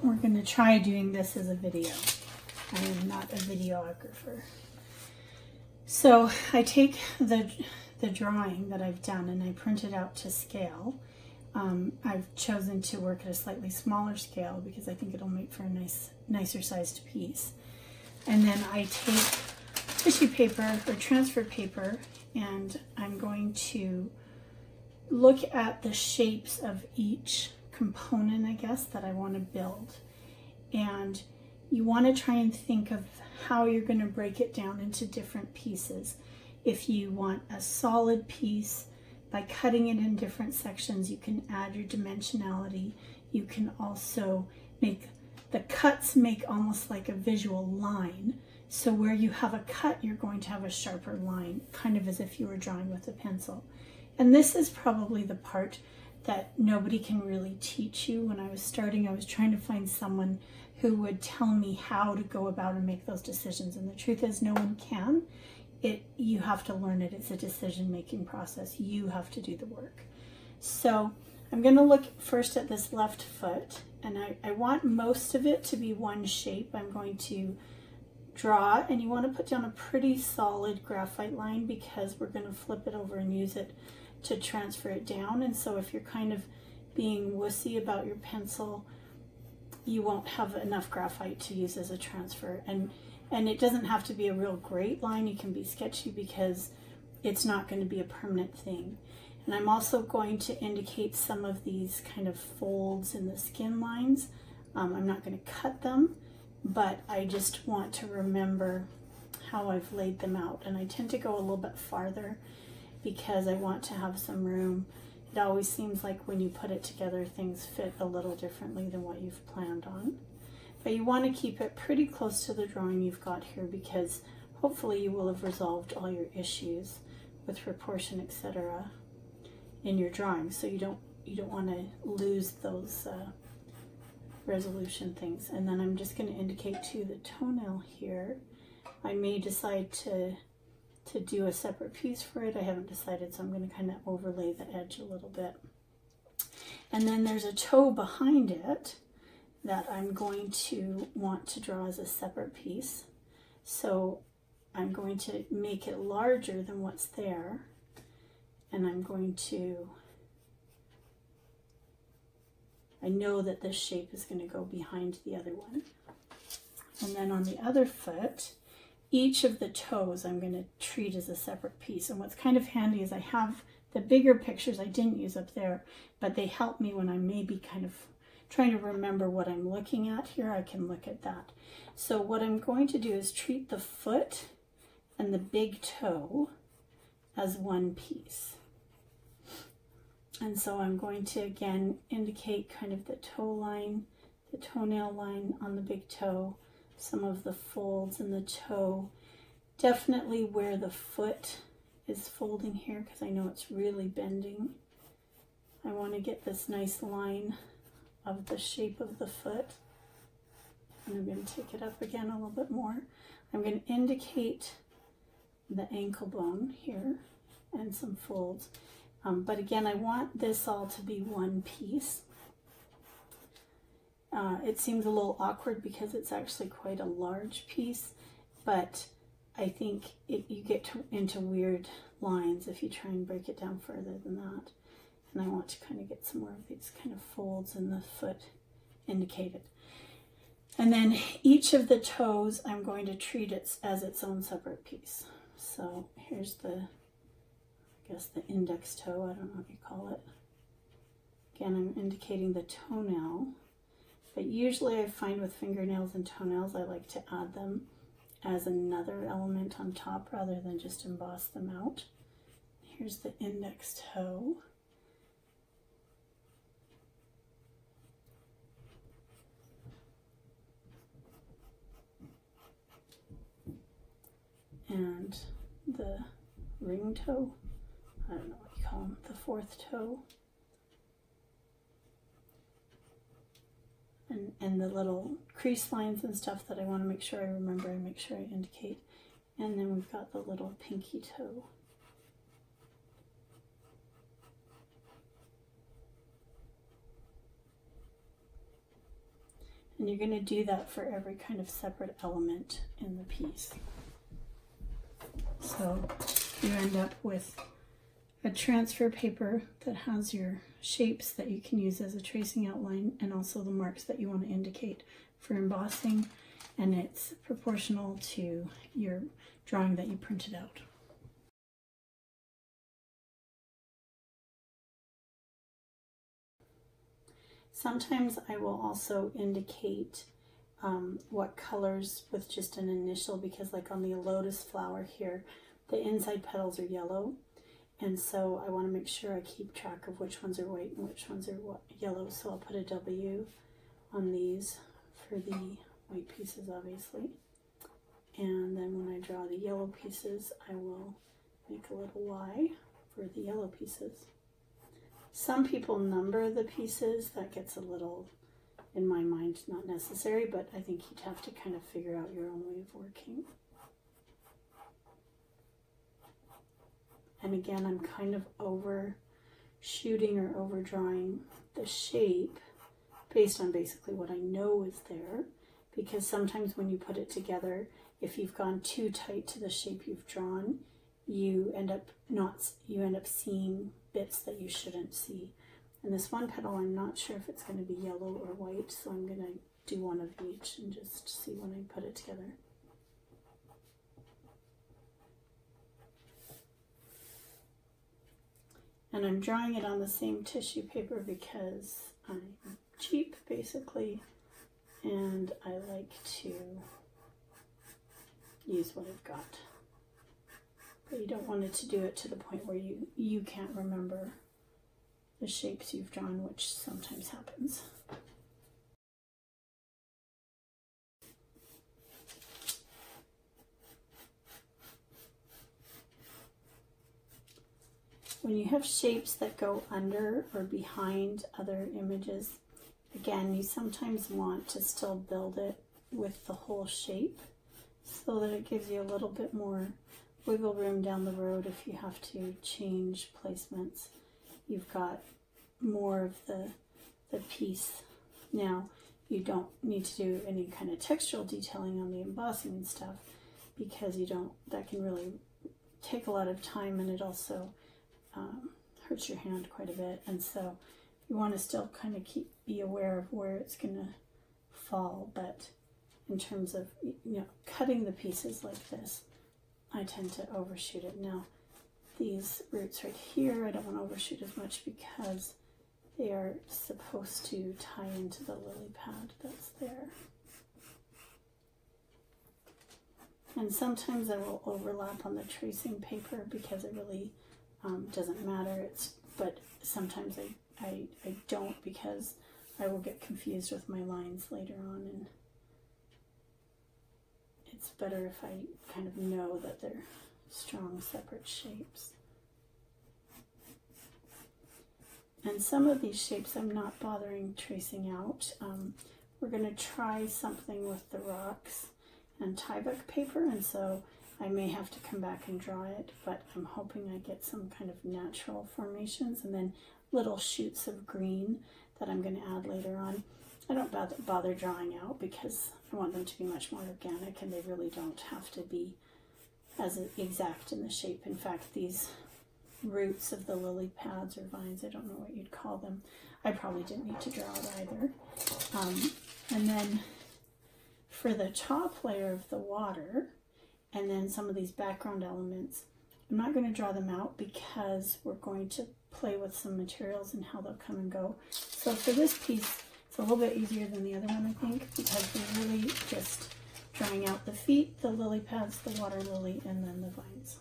we're going to try doing this as a video. I am not a videographer. So I take the drawing that I've done and I print it out to scale. I've chosen to work at a slightly smaller scale because I think it'll make for a nicer sized piece. And then I take tissue paper or transfer paper and I'm going to look at the shapes of each component, I guess, that I want to build. And you want to try and think of how you're going to break it down into different pieces. If you want a solid piece, by cutting it in different sections, you can add your dimensionality. You can also make the cuts make almost like a visual line. So where you have a cut, you're going to have a sharper line, kind of as if you were drawing with a pencil. And this is probably the part that nobody can really teach you. When I was starting, I was trying to find someone who would tell me how to go about and make those decisions. And the truth is, no one can. You have to learn it. It's a decision-making process. You have to do the work. So I'm going to look first at this left foot, and I want most of it to be one shape. I'm going to draw, and you want to put down a pretty solid graphite line because we're going to flip it over and use it to transfer it down. And so if you're kind of being wussy about your pencil, you won't have enough graphite to use as a transfer. And it doesn't have to be a real great line. You can be sketchy because it's not going to be a permanent thing. And I'm also going to indicate some of these kind of folds in the skin lines. I'm not going to cut them, but I just want to remember how I've laid them out. And I tend to go a little bit farther because I want to have some room. It always seems like when you put it together, things fit a little differently than what you've planned on. But you want to keep it pretty close to the drawing you've got here because hopefully you will have resolved all your issues with proportion, etc. in your drawing. So you don't want to lose those resolution things. And then I'm just going to indicate to the toenail here. I may decide to do a separate piece for it. I haven't decided, so I'm going to kind of overlay the edge a little bit. And then there's a toe behind it that I'm going to want to draw as a separate piece. So I'm going to make it larger than what's there, and I'm going to, I know that this shape is going to go behind the other one. And then on the other foot, each of the toes I'm going to treat as a separate piece. And what's kind of handy is I have the bigger pictures I didn't use up there, but they help me when I maybe kind of trying to remember what I'm looking at here. I can look at that. So what I'm going to do is treat the foot and the big toe as one piece. And so I'm going to again indicate kind of the toe line, the toenail line on the big toe, some of the folds in the toe, definitely where the foot is folding here because I know it's really bending. I want to get this nice line of the shape of the foot. And I'm going to take it up again a little bit more. I'm going to indicate the ankle bone here and some folds. But again, I want this all to be one piece. It seems a little awkward because it's actually quite a large piece, but I think you get into weird lines if you try and break it down further than that. And I want to kind of get some more of these kind of folds in the foot indicated. And then each of the toes, I'm going to treat it as its own separate piece. So here's the, I guess the index toe, I don't know what you call it. Again, I'm indicating the toenail, but usually I find with fingernails and toenails, I like to add them as another element on top rather than just emboss them out. Here's the index toe. And the ring toe, I don't know what you call them, the fourth toe. And the little crease lines and stuff that I want to make sure I remember and make sure I indicate. And then we've got the little pinky toe. And you're going to do that for every kind of separate element in the piece. So you end up with a transfer paper that has your shapes that you can use as a tracing outline, and also the marks that you want to indicate for embossing, and it's proportional to your drawing that you printed out. Sometimes I will also indicate what colors with just an initial, because like on the lotus flower here, the inside petals are yellow, and so I want to make sure I keep track of which ones are white and which ones are yellow. So I'll put a W on these for the white pieces, obviously, and then when I draw the yellow pieces, I will make a little Y for the yellow pieces. Some people number the pieces. That gets a little, in my mind, not necessary, but I think you'd have to kind of figure out your own way of working. And again, I'm kind of overshooting or overdrawing the shape based on basically what I know is there, because sometimes when you put it together, if you've gone too tight to the shape you've drawn, you end up seeing bits that you shouldn't see. And this one petal, I'm not sure if it's going to be yellow or white, so I'm going to do one of each and just see when I put it together. And I'm drawing it on the same tissue paper because I'm cheap, basically, and I like to use what I've got. But you don't want it to do it to the point where you can't remember the shapes you've drawn, which sometimes happens. When you have shapes that go under or behind other images, again, you sometimes want to still build it with the whole shape so that it gives you a little bit more wiggle room down the road if you have to change placements. You've got more of the piece. Now, you don't need to do any kind of textural detailing on the embossing and stuff, because that can really take a lot of time, and it also hurts your hand quite a bit. And so you want to still kind of be aware of where it's going to fall. But in terms of cutting the pieces like this, I tend to overshoot it. Now, these roots right here, I don't want to overshoot as much because they are supposed to tie into the lily pad that's there. And sometimes I will overlap on the tracing paper because it really doesn't matter. But sometimes I don't, because I will get confused with my lines later on, and it's better if I kind of know that they're strong separate shapes. And some of these shapes I'm not bothering tracing out. We're going to try something with the rocks and Tyvek paper, and so I may have to come back and draw it, but I'm hoping I get some kind of natural formations and then little shoots of green that I'm going to add later on. I don't bother drawing out because I want them to be much more organic, and they really don't have to be as exact in the shape. In fact, these roots of the lily pads or vines, I don't know what you'd call them, I probably didn't need to draw it either. And then for the top layer of the water, and then some of these background elements, I'm not going to draw them out because we're going to play with some materials and how they'll come and go. So for this piece, it's a little bit easier than the other one, I think, because we're really just drawing out the feet, the lily pads, the water lily, and then the vines.